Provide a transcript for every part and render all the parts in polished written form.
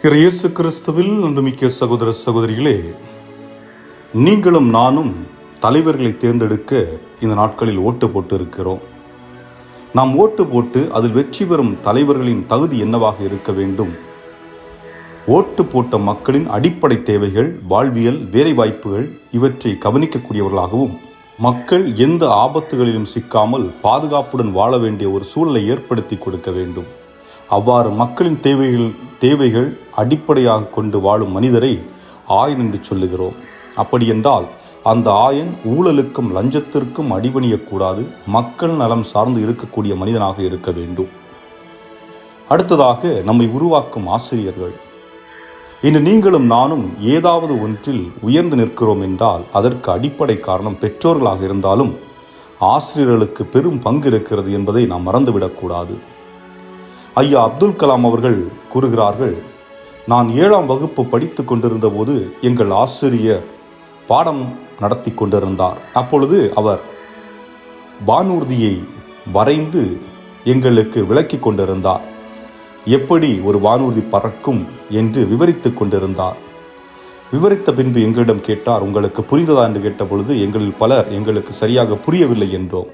இயேசு கிறிஸ்துவில் அன்புமிக்க சகோதர சகோதரிகளே, நீங்களும் நானும் தலைவர்களை தேர்ந்தெடுக்க இந்த நாட்களில் ஓட்டு போட்டு இருக்கிறோம். நாம் ஓட்டு போட்டு அதில் வெற்றி பெறும் தலைவர்களின் தகுதி என்னவாக இருக்க வேண்டும்? ஓட்டு போட்ட மக்களின் அடிப்படை தேவைகள், வாழ்வியல், வேலைவாய்ப்புகள் இவற்றை கவனிக்கக்கூடியவர்களாகவும், மக்கள் எந்த ஆபத்துகளிலும் சிக்காமல் பாதுகாப்புடன் வாழ வேண்டிய ஒரு சூழலை ஏற்படுத்தி கொடுக்க வேண்டும். அவ்வாறு மக்களின் தேவைகள் அடிப்படையாக கொண்டு வாழும் மனிதரை ஆயன் என்று சொல்லுகிறோம். அப்படியென்றால் அந்த ஆயன் ஊழலுக்கும் லஞ்சத்திற்கும் அடிபணியக்கூடாது, மக்கள் நலம் சார்ந்து இருக்கக்கூடிய மனிதனாக இருக்க வேண்டும். அடுத்ததாக நம்மை உருவாக்கும் ஆசிரியர்கள். இன்று நீங்களும் நானும் ஏதாவது ஒன்றில் உயர்ந்து நிற்கிறோம் என்றால் அதற்கு அடிப்படை காரணம் பெற்றோர்களாக இருந்தாலும் ஆசிரியர்களுக்கு பெரும் பங்கு இருக்கிறது என்பதை நாம் மறந்துவிடக்கூடாது. ஐயா அப்துல் கலாம் அவர்கள் கூறுகிறார்கள், நான் 7ஆம் வகுப்பு படித்து கொண்டிருந்த போது எங்கள் ஆசிரியர் பாடம் நடத்தி கொண்டிருந்தார். அப்பொழுது அவர் வானூர்தியை வரைந்து எங்களுக்கு விளக்கி கொண்டிருந்தார். எப்படி ஒரு வானூர்தி பறக்கும் என்று விவரித்து கொண்டிருந்தார். விவரித்த பின்பு எங்களிடம் கேட்டார், உங்களுக்கு புரிந்ததா என்று கேட்டபொழுது எங்களில் பலர் எங்களுக்கு சரியாக புரியவில்லை என்றோம்.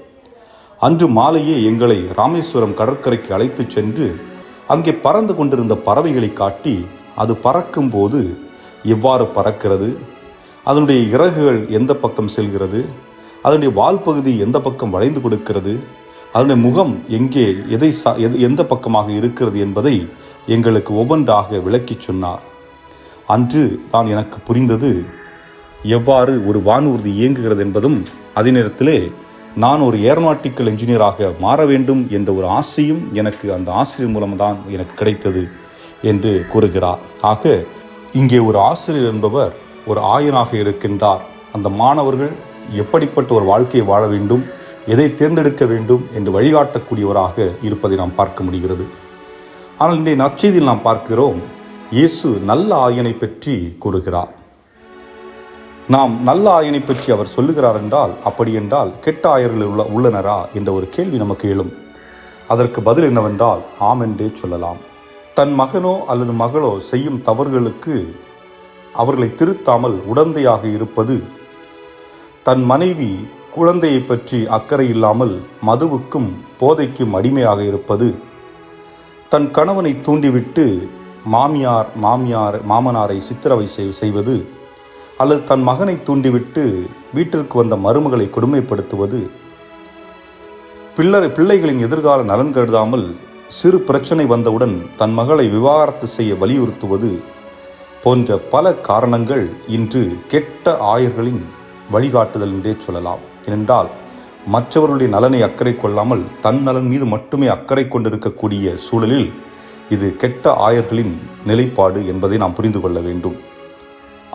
அன்று மாலையே எங்களை ராமேஸ்வரம் கடற்கரைக்கு அழைத்து சென்று அங்கே பறந்து கொண்டிருந்த பறவைகளை காட்டி, அது பறக்கும் போது எவ்வாறு பறக்கிறது, அதனுடைய இறகுகள் எந்த பக்கம் செல்கிறது, அதனுடைய வால் பகுதி எந்த பக்கம் வளைந்து கொடுக்கிறது, அதனுடைய முகம் எங்கே எந்த பக்கமாக இருக்கிறது என்பதை எங்களுக்கு ஒவ்வொன்றாக விளக்கி சொன்னார். அன்று தான் எனக்கு புரிந்தது எவ்வாறு ஒரு வானூர்தி இயங்குகிறது என்பதும், அதே நேரத்திலே நான் ஒரு ஏரோநாட்டிக்கல் இன்ஜினியராக மாற வேண்டும் என்ற ஒரு ஆசையும் எனக்கு அந்த ஆசிரியர் மூலம்தான் எனக்கு கிடைத்தது என்று கூறுகிறார். ஆக இங்கே ஒரு ஆசிரியர் என்பவர் ஒரு ஆயனாக இருக்கின்றார். அந்த மாணவர்கள் எப்படிப்பட்ட ஒரு வாழ்க்கையை வாழ வேண்டும், எதை தேர்ந்தெடுக்க வேண்டும் என்று வழிகாட்டக்கூடியவராக இருப்பதை நாம் பார்க்க முடிகிறது. ஆனால் இன்றைய நற்செய்தியில் நாம் பார்க்கிறோம், இயேசு நல்ல ஆயனை பற்றி கூறுகிறார். நாம் நல்ல ஆயனை பற்றி அவர் சொல்லுகிறார் என்றால், அப்படி என்றால் கெட்ட ஆயர்கள் உள்ளனரா என்ற ஒரு கேள்வி நமக்கு எழும். அதற்கு பதில் என்னவென்றால் ஆம் என்றே சொல்லலாம். தன் மகனோ அல்லது மகளோ செய்யும் தவறுகளுக்கு அவர்களை திருத்தாமல் உடந்தையாக இருப்பது, தன் மனைவி குழந்தையை பற்றி அக்கறை இல்லாமல் மதுவுக்கும் போதைக்கும் அடிமையாக இருப்பது, தன் கணவனை தூண்டிவிட்டு மாமனாரை சித்திரவை செய்வது, அல்லது தன் மகனை தூண்டிவிட்டு வீட்டிற்கு வந்த மருமகளை கொடுமைப்படுத்துவது, பிள்ளைகளின் எதிர்கால நலன் கருதாமல் சிறு பிரச்சனை வந்தவுடன் தன் மகளை விவாகரத்து செய்ய வலியுறுத்துவது போன்ற பல காரணங்கள் இன்று கெட்ட ஆயர்களின் வழிகாட்டுதல் என்றே சொல்லலாம். ஏனென்றால் மற்றவர்களுடைய நலனை அக்கறை கொள்ளாமல் தன் நலன் மீது மட்டுமே அக்கறை கொண்டிருக்கக்கூடிய சூழலில் இது கெட்ட ஆயர்களின் நிலைப்பாடு என்பதை நாம் புரிந்து கொள்ள வேண்டும்.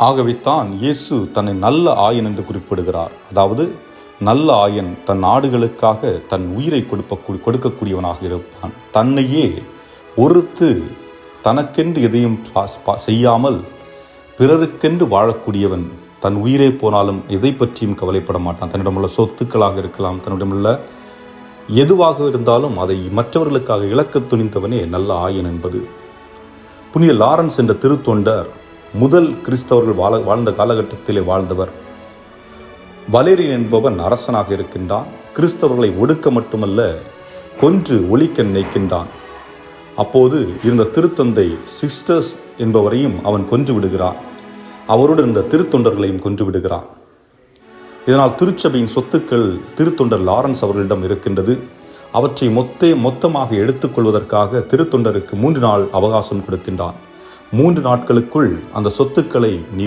ஆகவே தான் இயேசு தன்னை நல்ல ஆயன் என்று குறிப்பிடுகிறார். அதாவது நல்ல ஆயன் தன் ஆடுகளுக்காக தன் உயிரை கொடுக்கக்கூடியவனாக இருப்பான். தன்னையே ஒருத்து தனக்கென்று எதையும் செய்யாமல் பிறருக்கென்று வாழக்கூடியவன். தன் உயிரே போனாலும் எதை பற்றியும் கவலைப்பட மாட்டான். தன்னிடமுள்ள சொத்துக்களாக இருக்கலாம், தன்னிடமுள்ள எதுவாக இருந்தாலும் அதை மற்றவர்களுக்காக இழக்க துணிந்தவனே நல்ல ஆயன் என்பது. புனித லாரன்ஸ் என்ற திருத்தொண்டர் முதல் கிறிஸ்தவர்கள் வாழ்ந்த காலகட்டத்திலே வாழ்ந்தவர். வலேரியன் என்பவன் அரசனாக இருக்கின்றான். கிறிஸ்தவர்களை ஒடுக்க மட்டுமல்ல, கொன்று ஒழிக்க நினைக்கின்றான். அப்போது இருந்த திருத்தந்தை சிஸ்டர்ஸ் என்பவரையும் அவன் கொன்று விடுகிறான். அவரோடு இருந்த திருத்தொண்டர்களையும் கொன்று விடுகிறான். இதனால் திருச்சபையின் சொத்துக்கள் திருத்தொண்டர் லாரன்ஸ் அவர்களிடம் இருக்கின்றது. அவற்றை மொத்தமாக எடுத்துக்கொள்வதற்காக திருத்தொண்டருக்கு 3 நாள் அவகாசம் கொடுக்கின்றான். 3 நாட்களுக்குள் அந்த சொத்துக்களை நீ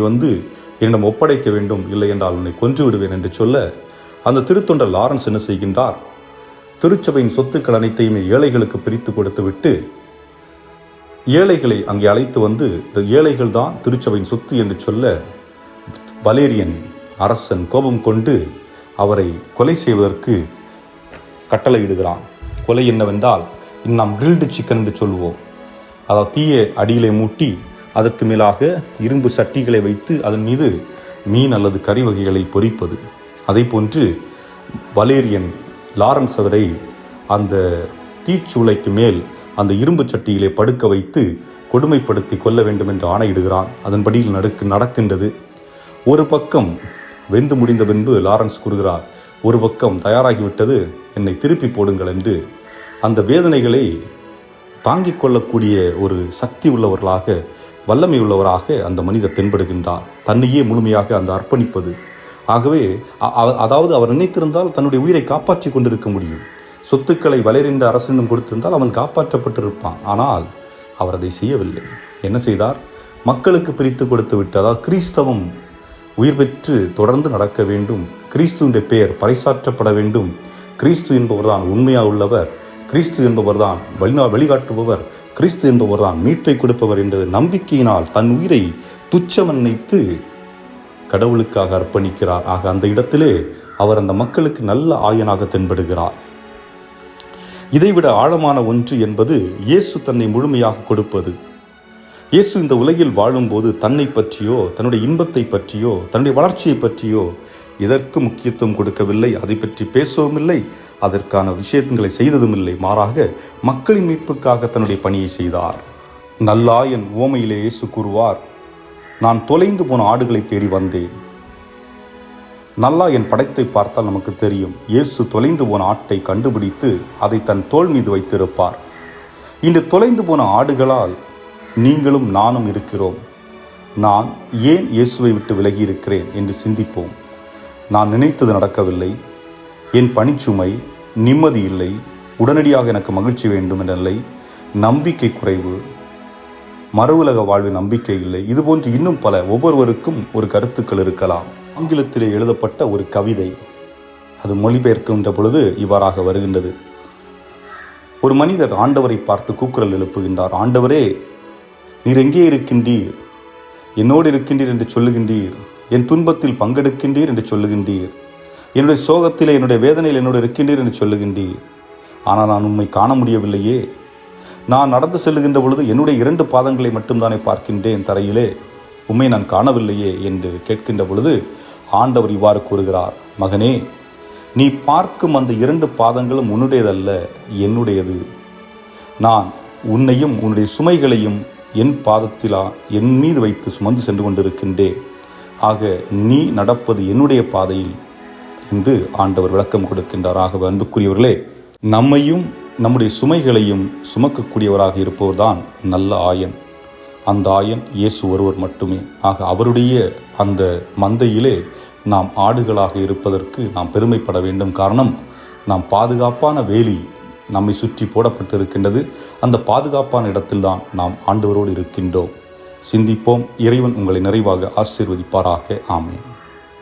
என்னிடம் ஒப்படைக்க வேண்டும், இல்லை என்றால் உன்னை கொன்று விடுவேன் என்று சொல்ல, அந்த திருத்தொண்டர் லாரன்ஸ் என்ன செய்கின்றார், திருச்சபையின் சொத்துக்கள் அனைத்தையுமே ஏழைகளுக்கு பிரித்து கொடுத்துவிட்டு ஏழைகளை அங்கே அழைத்து இந்த ஏழைகள் தான் திருச்சபையின் சொத்து என்று சொல்ல, வலேரியன் அரசன் கோபம் கொண்டு அவரை கொலை செய்வதற்கு கட்டளையிடுகிறான். கொலை என்னவென்றால் நாம் கிரில்டு சிக்கன் என்று சொல்வோம். அதாவது தீய அடியிலே மூட்டி அதற்கு மேலாக இரும்பு சட்டிகளை வைத்து அதன் மீது மீன் அல்லது கறி வகைகளை பொரிப்பது. அதை போன்று வலேரியன் லாரன்ஸ் அவரை அந்த தீச்சூளைக்கு மேல் அந்த இரும்பு சட்டியிலே படுக்க வைத்து கொடுமைப்படுத்தி கொல்ல வேண்டும் என்று ஆணையிடுகிறான். அதன்படியில் நடக்கின்றது. ஒரு பக்கம் வெந்து முடிந்த பின்பு லாரன்ஸ் கூறுகிறார், ஒரு பக்கம் தயாராகிவிட்டது, என்னை திருப்பி போடுங்கள் என்று. அந்த வேதனைகளை தாங்கிக் கொள்ளக்கூடிய ஒரு சக்தி உள்ளவர்களாக, வல்லமை உள்ளவராக அந்த மனிதர் தென்படுகின்றார். தன்னையே முழுமையாக அந்த அர்ப்பணிப்பது. ஆகவே அதாவது அவர் நினைத்திருந்தால் தன்னுடைய உயிரை காப்பாற்றி கொண்டிருக்க முடியும். சொத்துக்களை வளைரின்ற அரசனிடம் கொடுத்திருந்தால் அவன் காப்பாற்றப்பட்டிருப்பான். ஆனால் அவர் அதை செய்யவில்லை. என்ன செய்தார்? மக்களுக்கு பிரித்து கொடுத்து விட்டு, அதாவது கிறிஸ்தவம் உயிர் பெற்று தொடர்ந்து நடக்க வேண்டும், கிறிஸ்துவினுடைய பெயர் பறைசாற்றப்பட வேண்டும், கிறிஸ்து என்பவர்தான் உண்மையாக உள்ளவர், கிறிஸ்து என்பவர்தான் வழிகாட்டுபவர், கிறிஸ்து என்பவர்தான் மீட்பை கொடுப்பவர் என்ற நம்பிக்கையினால் தன் உயிரை துச்சம் நினைத்து கடவுளுக்காக அர்ப்பணிக்கிறார். ஆக அந்த இடத்திலே அவர் அந்த மக்களுக்கு நல்ல ஆயனாக தென்படுகிறார். இதைவிட ஆழமான ஒன்று என்பது இயேசு தன்னை முழுமையாக கொடுப்பது. இயேசு இந்த உலகில் வாழும்போது தன்னை பற்றியோ, தன்னுடைய இன்பத்தை பற்றியோ, தன்னுடைய வளர்ச்சியை பற்றியோ இதற்கு முக்கியத்துவம் கொடுக்கவில்லை. அதை பற்றி பேசவும் இல்லை, அதற்கான விஷயங்களை செய்ததும் இல்லை. மாறாக மக்களின் மீட்புக்காக தன்னுடைய பணியை செய்தார். நல்லாயன் உவமையிலே இயேசு கூறுவார், நான் தொலைந்து போன ஆடுகளை தேடி வந்தேன். நல்லாயன் படைத்தை பார்த்தால் நமக்கு தெரியும். இயேசு தொலைந்து போன ஆட்டை கண்டுபிடித்து அதை தன் தோள் மீது வைத்திருப்பார். இந்த தொலைந்து போன ஆடுகளால் நீங்களும் நானும் இருக்கிறோம். நான் ஏன் இயேசுவை விட்டு விலகி இருக்கிறேன் என்று சிந்திப்போம். நான் நினைத்தது நடக்கவில்லை, என் பணிச்சுமை, நிம்மதி இல்லை, உடனடியாக எனக்கு மகிழ்ச்சி வேண்டும் என்ற நிலை, நம்பிக்கை குறைவு, மறு உலக வாழ்வில் நம்பிக்கை இல்லை, இதுபோன்று இன்னும் பல ஒவ்வொருவருக்கும் ஒரு கருத்துக்கள் இருக்கலாம். ஆங்கிலத்திலே எழுதப்பட்ட ஒரு கவிதை, அது மொழிபெயர்க்கின்ற பொழுது இவ்வாறாக வருகின்றது. ஒரு மனிதர் ஆண்டவரை பார்த்து கூக்குரல் எழுப்புகின்றார். ஆண்டவரே, நீர் எங்கே இருக்கின்றீர்? என்னோடு இருக்கின்றீர் என்று சொல்லுகின்றீர், என் துன்பத்தில் பங்கெடுக்கின்றீர் என்று சொல்லுகின்றீர், என்னுடைய சோகத்தில் என்னுடைய வேதனையில் என்னோடு இருக்கின்றீர் என்று சொல்லுகின்றீர். ஆனால் நான் உம்மை காண முடியவில்லையே. நான் நடந்து செல்லுகின்ற பொழுது என்னுடைய 2 பாதங்களை மட்டும்தானே பார்க்கின்றேன் தரையிலே, உம்மை நான் காணவில்லையே என்று கேட்கின்ற பொழுது ஆண்டவர் இவ்வாறு கூறுகிறார், மகனே, நீ பார்க்கும் அந்த 2 பாதங்களும் உன்னுடையதல்ல, என்னுடையது. நான் உன்னையும் உன்னுடைய சுமைகளையும் என் பாதத்திலா என் மீது வைத்து சுமந்து சென்று கொண்டிருக்கின்றேன். ஆக நீ நடப்பது என்னுடைய பாதையில் என்று ஆண்டவர் விளக்கம் கொடுக்கின்றார். ஆக அன்புக்குரியவர்களே, நம்மையும் நம்முடைய சுமைகளையும் சுமக்கக்கூடியவராக இருப்பவர்தான் நல்ல ஆயன். அந்த ஆயன் இயேசு ஒருவர் மட்டுமே. ஆக அவருடைய அந்த மந்தையிலே நாம் ஆடுகளாக இருப்பதற்கு நாம் பெருமைப்பட வேண்டும். காரணம், நாம் பாதுகாப்பான வேலி நம்மை சுற்றி போடப்பட்டிருக்கின்றது. அந்த பாதுகாப்பான இடத்தில்தான் நாம் ஆண்டவரோடு இருக்கின்றோம். சிந்திப்போம். இறைவன் உங்களை நிறைவாக ஆசீர்வதிப்பாராக. ஆமென்.